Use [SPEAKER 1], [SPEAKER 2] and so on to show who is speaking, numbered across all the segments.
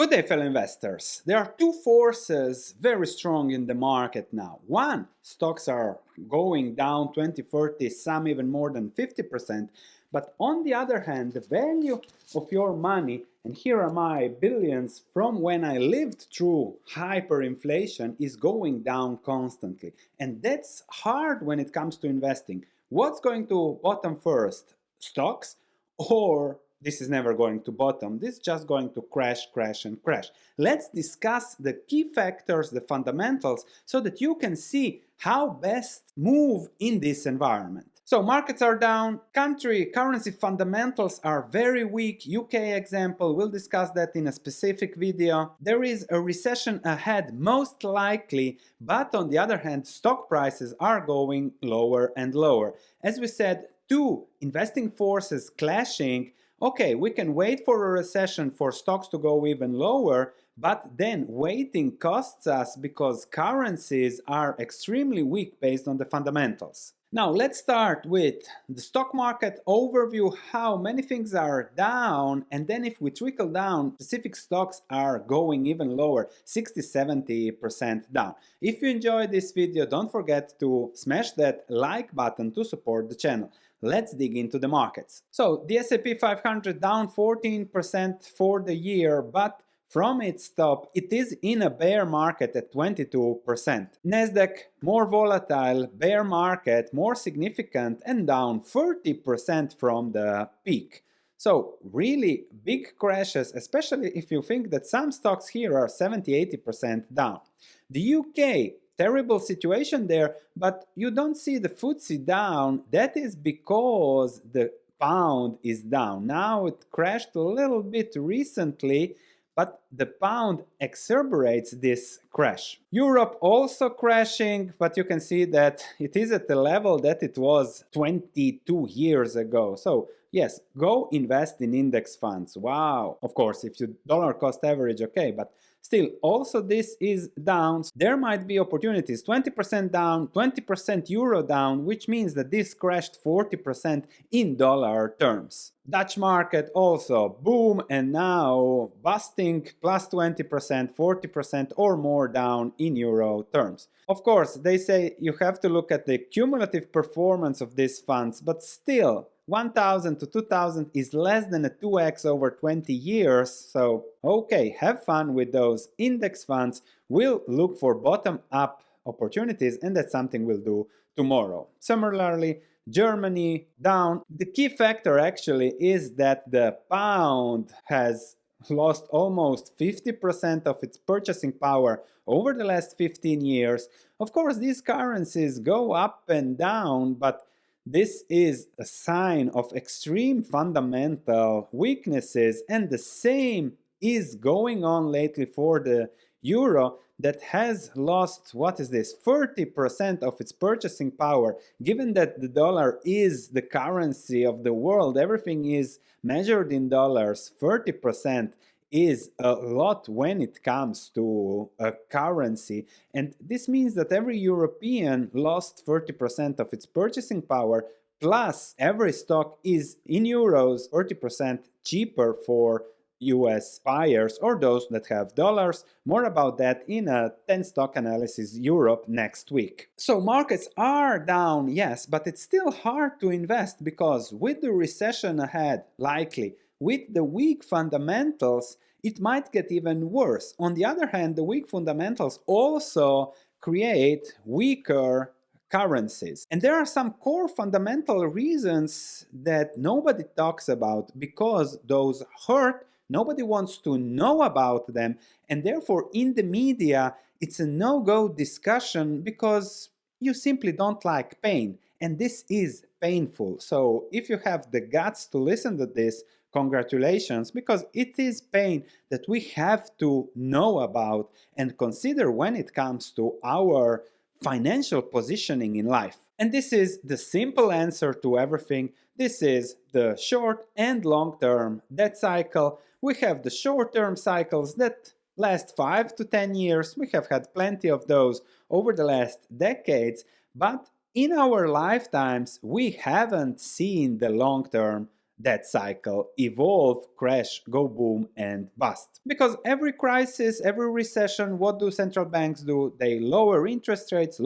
[SPEAKER 1] Good day, fellow investors. There are two forces very strong in the market now. One, stocks are going down 20, 30, some even more than 50%. But on the other hand, the value of your money, and here are my billions from when I lived through hyperinflation, is going down constantly. And that's hard when it comes to investing. What's going to bottom first? Stocks or this is never going to bottom. This is just going to crash, crash, and crash. Let's discuss the key factors, the fundamentals, so that you can see how best move in this environment. So markets are down, currency fundamentals are very weak. UK example, we'll discuss that in a specific video. There is a recession ahead, most likely, but on the other hand, stock prices are going lower and lower. As we said, two investing forces clashing. Okay, we can wait for a recession for stocks to go even lower, but then waiting costs us because currencies are extremely weak based on the fundamentals. Now let's start with the stock market overview, how many things are down, and then if we trickle down, specific stocks are going even lower, 60-70% down. If you enjoyed this video, don't forget to smash that like button to support the channel. Let's dig into the markets. So the S&P 500 down 14% for the year, but from its top, it is in a bear market at 22%. Nasdaq, more volatile, bear market, more significant, and down 30% from the peak. So really big crashes, especially if you think that some stocks here are 70-80% down. The UK, terrible situation there, but you don't see the FTSE down. That is because the pound is down. Now it crashed a little bit recently, but the pound exacerbates this crash. Europe also crashing, but you can see that it is at the level that it was 22 years ago. So yes, go invest in index funds. Wow. Of course, if you dollar cost average, okay, but still, also this is down. There might be opportunities, 20% down, 20% euro down, which means that this crashed 40% in dollar terms. Dutch market also boom, and now busting plus 20%, 40% or more down in euro terms. Of course, they say you have to look at the cumulative performance of these funds, but still, 1,000 to 2,000 is less than a 2x over 20 years, so okay, have fun with those index funds. We'll look for bottom-up opportunities, and that's something we'll do tomorrow. Similarly, Germany down. The key factor actually is that the pound has lost almost 50% of its purchasing power over the last 15 years. Of course, these currencies go up and down, but this is a sign of extreme fundamental weaknesses, and the same is going on lately for the euro that has lost, what is this, 30% of its purchasing power. Given that the dollar is the currency of the world, everything is measured in dollars, 30% is a lot when it comes to a currency, and this means that every European lost 30% of its purchasing power, plus every stock is in euros 30% cheaper for US buyers or those that have dollars. More about that in a 10 stock analysis Europe next week. So markets are down, yes, but it's still hard to invest because with the recession ahead, likely, with the weak fundamentals, it might get even worse. On the other hand, the weak fundamentals also create weaker currencies. And there are some core fundamental reasons that nobody talks about because those hurt. Nobody wants to know about them, and therefore in the media it's a no-go discussion because you simply don't like pain, and this is painful. So if you have the guts to listen to this, congratulations, because it is pain that we have to know about and consider when it comes to our financial positioning in life. And this is the simple answer to everything. This is the short and long-term debt cycle. We have the short-term cycles that last 5 to 10 years. We have had plenty of those over the last decades, but in our lifetimes we haven't seen the long-term debt cycle evolve, crash, go boom, and bust. Because every crisis, every recession, what do central banks do? They lower interest rates,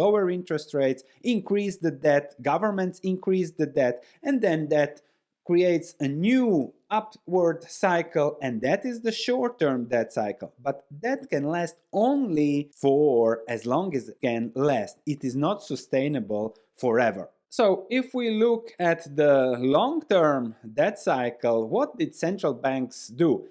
[SPEAKER 1] increase the debt, governments increase the debt, and then that creates a new upward cycle, and that is the short-term debt cycle. But that can last only for as long as it can last. It is not sustainable forever. So if we look at the long-term debt cycle, what did central banks do?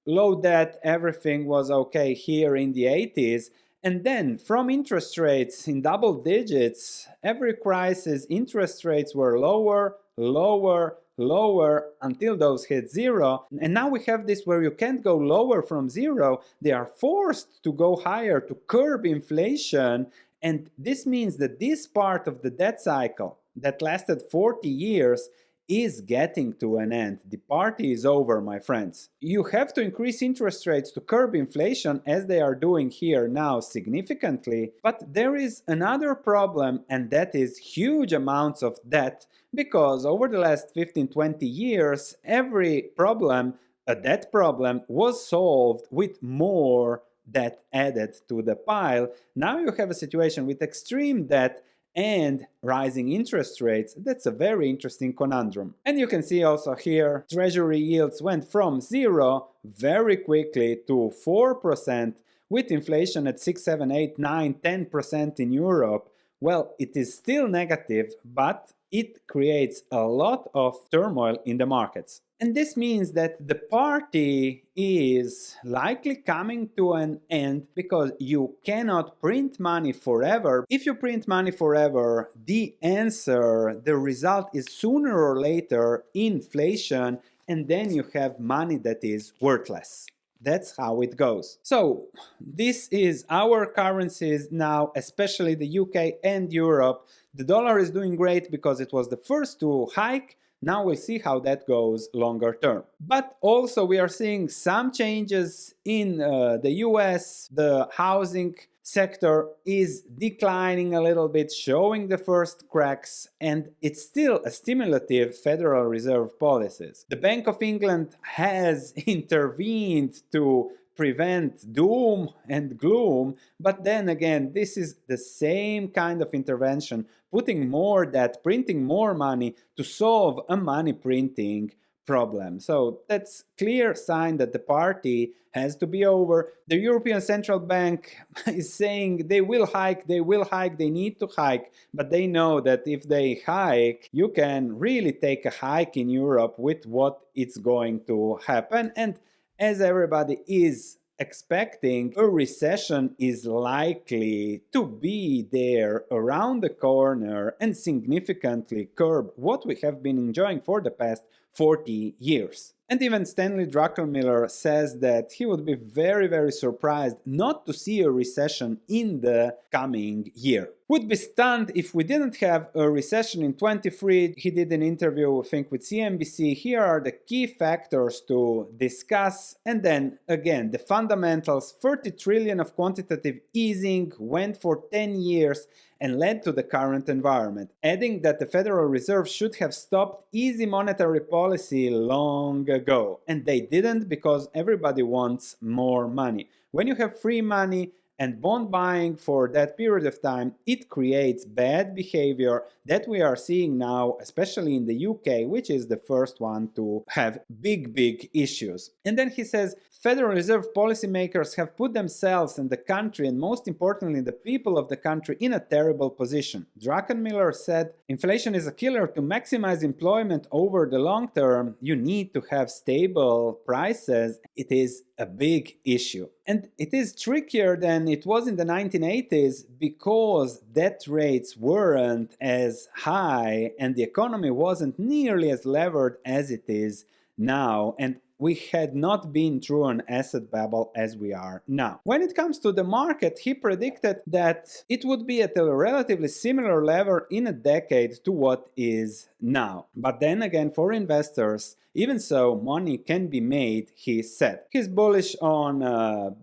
[SPEAKER 1] Low debt, everything was okay here in the 80s. And then from interest rates in double digits, every crisis, interest rates were lower, lower, lower until those hit zero. And now we have this where you can't go lower from zero. They are forced to go higher to curb inflation. And this means that this part of the debt cycle that lasted 40 years is getting to an end. The party is over, my friends. You have to increase interest rates to curb inflation, as they are doing here now significantly. But there is another problem, and that is huge amounts of debt, because over the last 15-20 years, every problem, a debt problem, was solved with more debt added to the pile. Now you have a situation with extreme debt and rising interest rates. That's a very interesting conundrum. And you can see also here, treasury yields went from 0 very quickly to 4%, with inflation at 6, 7, 8, 9, 10% in Europe. Well, it is still negative, but it creates a lot of turmoil in the markets. And this means that the party is likely coming to an end, because you cannot print money forever. If you print money forever, the answer, the result is sooner or later inflation, and then you have money that is worthless. That's how it goes. So this is our currencies now, especially the UK and Europe. The dollar is doing great because it was the first to hike. Now we'll see how that goes longer term. But also we are seeing some changes in the US. The housing sector is declining a little bit, showing the first cracks, and it's still a stimulative Federal Reserve policies. The Bank of England has intervened to prevent doom and gloom, but then again, this is the same kind of intervention, putting more debt, printing more money to solve a money printing problem. So that's clear sign that the party has to be over. The European Central Bank is saying they will hike, they need to hike, but they know that if they hike, you can really take a hike in Europe with what it's going to happen. And as everybody is expecting, a recession is likely to be there around the corner and significantly curb what we have been enjoying for the past 40 years. And even Stanley Druckenmiller says that he would be very, very surprised not to see a recession in the coming year. Would be stunned if we didn't have a recession in 23. He did an interview, I think, with CNBC. Here are the key factors to discuss. And then again, the fundamentals. 30 trillion of quantitative easing went for 10 years and led to the current environment, adding that the Federal Reserve should have stopped easy monetary policy long ago. And they didn't, because everybody wants more money. When you have free money and bond buying for that period of time, it creates bad behavior that we are seeing now, especially in the UK, which is the first one to have big issues. And then he says, Federal Reserve policymakers have put themselves and the country, and most importantly the people of the country, in a terrible position. Druckenmiller said, inflation is a killer. To maximize employment over the long term, you need to have stable prices. It is a big issue. And it is trickier than it was in the 1980s, because debt rates weren't as high and the economy wasn't nearly as levered as it is now. And we had not been through an asset bubble as we are now. When it comes to the market, he predicted that it would be at a relatively similar level in a decade to what is now. But then again, for investors, even so, money can be made, he said. He's bullish on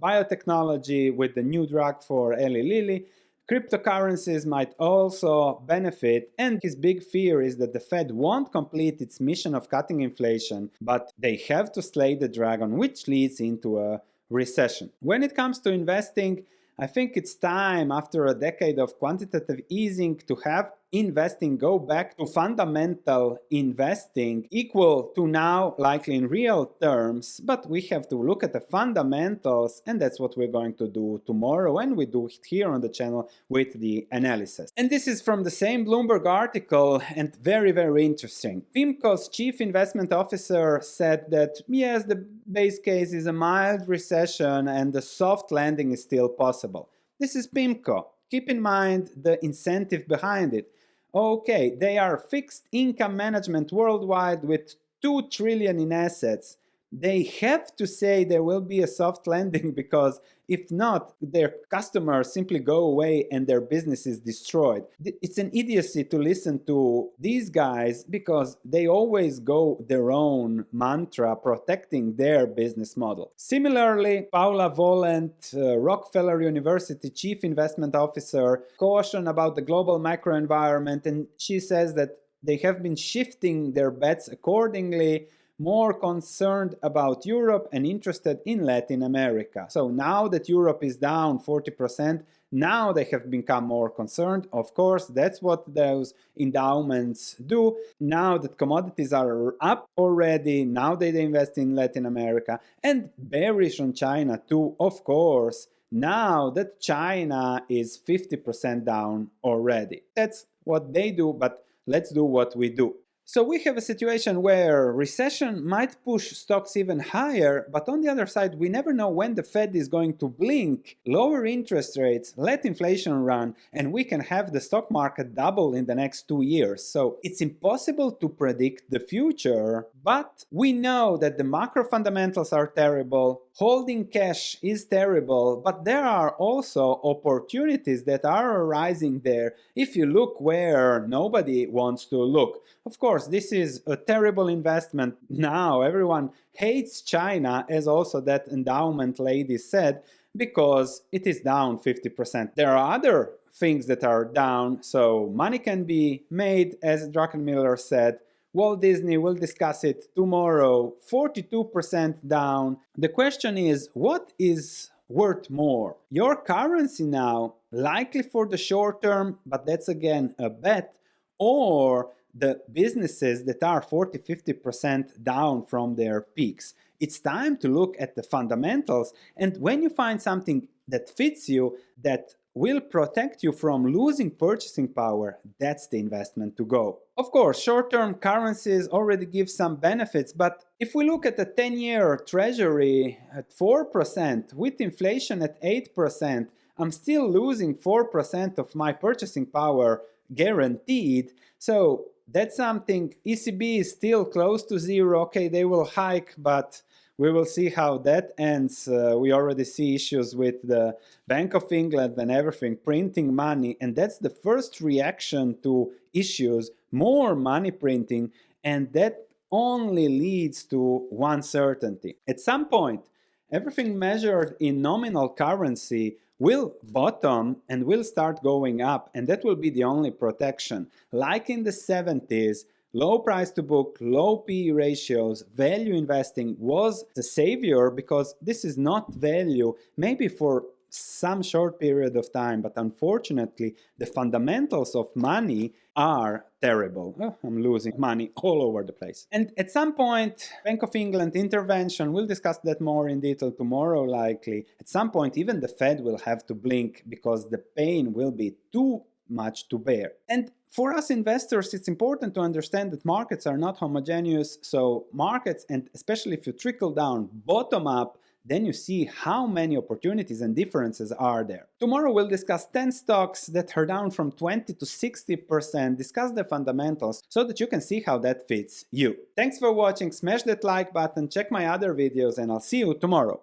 [SPEAKER 1] biotechnology with the new drug for Eli Lilly. Cryptocurrencies might also benefit, and his big fear is that the Fed won't complete its mission of cutting inflation, but they have to slay the dragon, which leads into a recession. When it comes to investing, I think it's time, after a decade of quantitative easing, to have investing go back to fundamental investing, equal to now likely in real terms, but we have to look at the fundamentals, and that's what we're going to do tomorrow, and we do it here on the channel with the analysis. And this is from the same Bloomberg article, and very, very interesting. PIMCO's chief investment officer said that yes, the base case is a mild recession and the soft landing is still possible. This is PIMCO. Keep in mind the incentive behind it. Okay, they are fixed income management worldwide with 2 trillion in assets. They have to say there will be a soft landing, because if not, their customers simply go away and their business is destroyed. It's an idiocy to listen to these guys, because they always go their own mantra protecting their business model. Similarly, Paula Volent, Rockefeller University chief investment officer, cautioned about the global macro environment, and she says that they have been shifting their bets accordingly, more concerned about Europe and interested in Latin America. So now that Europe is down 40%, now they have become more concerned. Of course, that's what those endowments do. Now that commodities are up already, now they invest in Latin America, and bearish on China too, of course, now that China is 50% down already. That's what they do, but let's do what we do. So we have a situation where recession might push stocks even higher, but on the other side, we never know when the Fed is going to blink, lower interest rates, let inflation run, and we can have the stock market double in the next 2 years. So it's impossible to predict the future, but we know that the macro fundamentals are terrible, holding cash is terrible, but there are also opportunities that are arising there if you look where nobody wants to look. Of course, this is a terrible investment now. Everyone hates China, as also that endowment lady said, because it is down 50%. There are other things that are down, so money can be made, as Druckenmiller said. Walt Disney, will discuss it tomorrow, 42% down. The question is, what is worth more? Your currency now, likely for the short term, but that's again a bet, or the businesses that are 40-50% down from their peaks. It's time to look at the fundamentals, and when you find something that fits you, that will protect you from losing purchasing power, that's the investment to go. Of course, short-term currencies already give some benefits, but if we look at the 10-year treasury at 4%, with inflation at 8%, I'm still losing 4% of my purchasing power guaranteed. So that's something. ECB is still close to zero. Okay, they will hike, but we will see how that ends. We already see issues with the Bank of England and everything printing money, and that's the first reaction to issues, more money printing, and that only leads to one certainty. At some point, everything measured in nominal currency will bottom and will start going up, and that will be the only protection. Like in the 70s, low price to book, low PE ratios, value investing was the savior, because this is not value, maybe for some short period of time, but unfortunately the fundamentals of money are terrible. Oh, I'm losing money all over the place. And at some point, Bank of England intervention, we'll discuss that more in detail tomorrow likely. At some point, even the Fed will have to blink, because the pain will be too much to bear. And for us investors, it's important to understand that markets are not homogeneous. So markets, and especially if you trickle down, bottom up, then you see how many opportunities and differences are there. Tomorrow we'll discuss 10 stocks that are down from 20 to 60%, discuss the fundamentals so that you can see how that fits you. Thanks for watching, smash that like button, check my other videos, and I'll see you tomorrow.